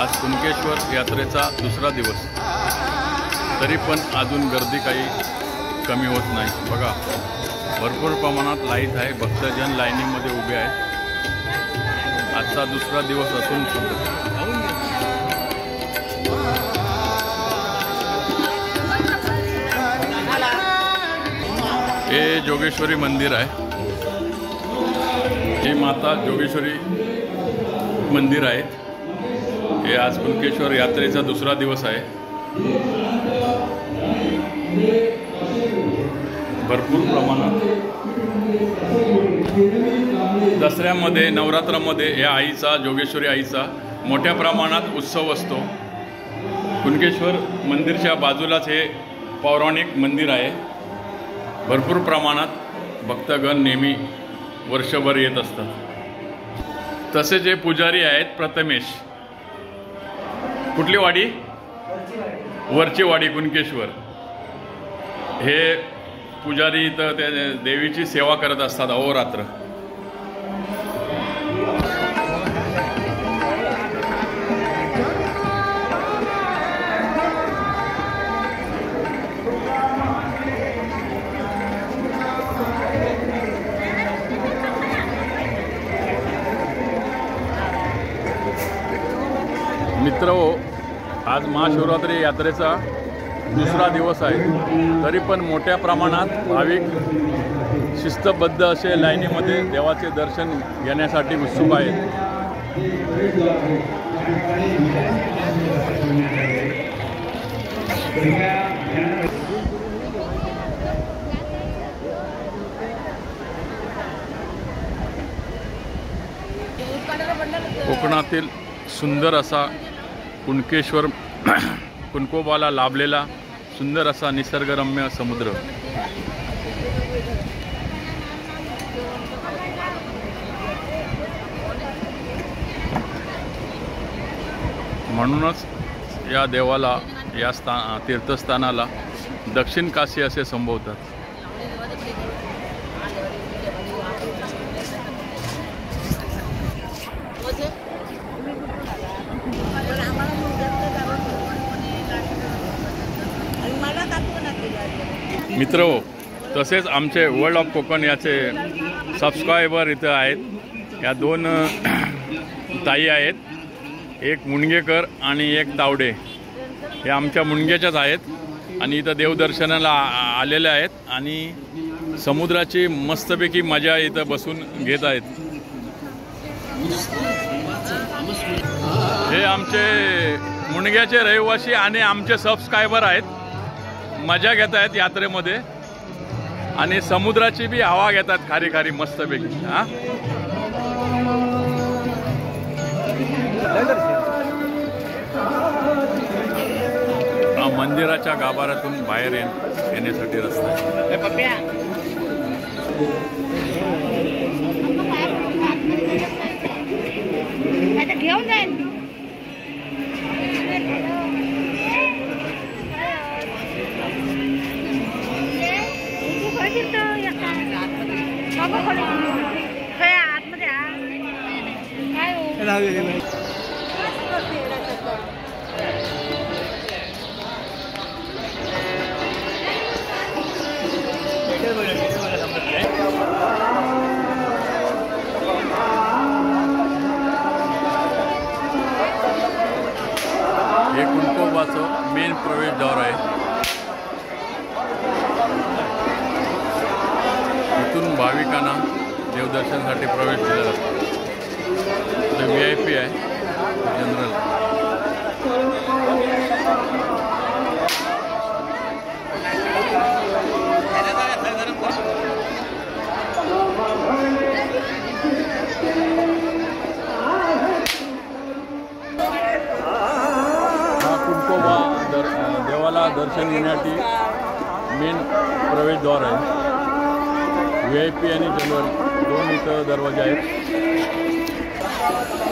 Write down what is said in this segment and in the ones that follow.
आज कुणकेश्वर यात्रेचा दुसरा दिवस, तरी पण अजून गर्दी काही कमी होत नाही। बघा, भरपूर प्रमाणात लाईट आहे, भक्तजन लाईनीमध्ये उभे आहेत। आजचा दुसरा दिवस असून हे जोगेश्वरी मंदिर आहे। हे माता जोगेश्वरी मंदिर आहे। हे आज कुणकेश्वर यात्रेचा दुसरा दिवस आहे। भरपूर प्रमाणात दसऱ्यामध्ये, नवरात्रामध्ये या आईचा, जोगेश्वरी आईचा मोठ्या प्रमाणात उत्सव असतो। कुणकेश्वर मंदिरच्या बाजूलाच हे पौराणिक मंदिर आहे। भरपूर प्रमाणात भक्तगण नेहमी वर्षभर येत असतात। तसे जे पुजारी आहेत, प्रथमेश, कुठली वाडी? वरची वाडी कुणकेश्वर। हे पुजारी इथं त्या देवीची सेवा करत असतात अहोरात्र। मित्रहो, आज महाशिवरात्री यात्रेचा दुसरा दिवस आहे, तरी पण मोठ्या प्रमाणात भाविक शिस्तबद्ध असे लाईनीमध्ये देवाचे दर्शन घेण्यासाठी उत्सुक आहेत। कोकणातील सुंदर असा कुणकेश्वर, कुणकोबाला लाभलेला सुंदर असा निसर्गरम्य समुद्र। म्हणूनच या देवाला, या तीर्थस्थानाला दक्षिण काशी असे संबोधतात। मित्रहो, तसेच आमचे वर्ल्ड ऑफ कोकण याचे सबस्क्रायबर इथं आहेत। या दोन ताई आहेत, एक मुणगेकर आणि एक तावडे। हे आमच्या मुणगेच्याच आहेत आणि इथं देवदर्शनाला आलेले आहेत आणि समुद्राची मस्तपैकी मजा इथं बसून घेत आहेत। हे आमचे मुणग्याचे रहिवासी आणि आमचे सबस्क्रायबर आहेत, मजा घेत आहेत यात्रेमध्ये आणि समुद्राची बी हवा घेतात खारी खारी मस्तपैकी। मंदिराच्या गाभाऱ्यातून बाहेर येण्यासाठी रस्ता घेऊन जाईल। हे कुणकोबाचं मेन प्रवेशद्वार आहे। इथून भाविकांना देवदर्शनासाठी प्रवेश दिला जातो। VIP आहे, जनरल। हा कुणकोबा देवाला दर्शन घेण्यासाठी मेन प्रवेशद्वार आहे। VIP आणि जनरल दोन इथं दरवाजे आहेत।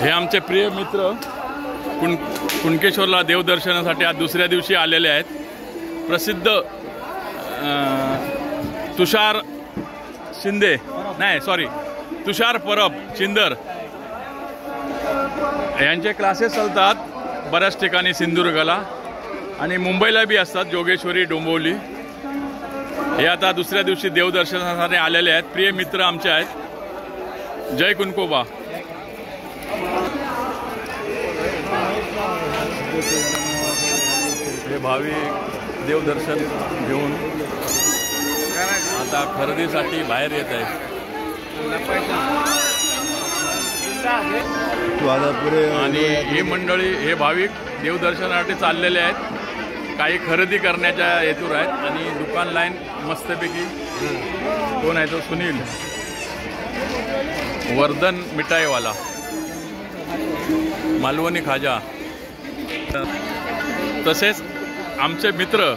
हे आमचे प्रिय मित्र कुणकेश्वरला देवदर्शनासाठी आज दुसऱ्या दिवशी आलेले आहेत। प्रसिद्ध तुषार शिंदे, नाही सॉरी, तुषार परब शिंदर यांचे क्लासेस चालतात बऱ्याच ठिकाणी सिंधुदुर्गला आणि मुंबईला बी असतात, जोगेश्वरी, डोंबिवली. हे आता दुसऱ्या दिवशी देवदर्शनासाठी आलेले आहेत, प्रिय मित्र आमचे आहेत. जय कुणकोबा. हे भाविक देवदर्शन घेऊन आता खरेदीसाठी बाहेर येत आहेत. आणि ही मंडळी, हे भाविक देवदर्शनासाठी चाललेले आहेत, काही खरेदी करण्याच्या हेतूवर आहेत. आणि दुकान लाईन मस्तपैकी. कोण आहे तो? सुनील वर्धन मिठाईवाला, मालवणी खाजा. तसेच आमचे मित्र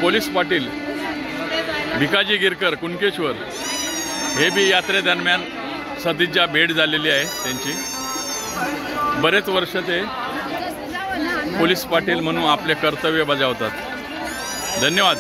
पोलीस पाटील भिकाजी गिरकर कुणकेश्वर, हे बी यात्रेदरम्यान सदिच्छा भेट झालेली आहे त्यांची. बरेच वर्ष ते पोलीस पाटील म्हणून आपले कर्तव्य बजावतात. धन्यवाद.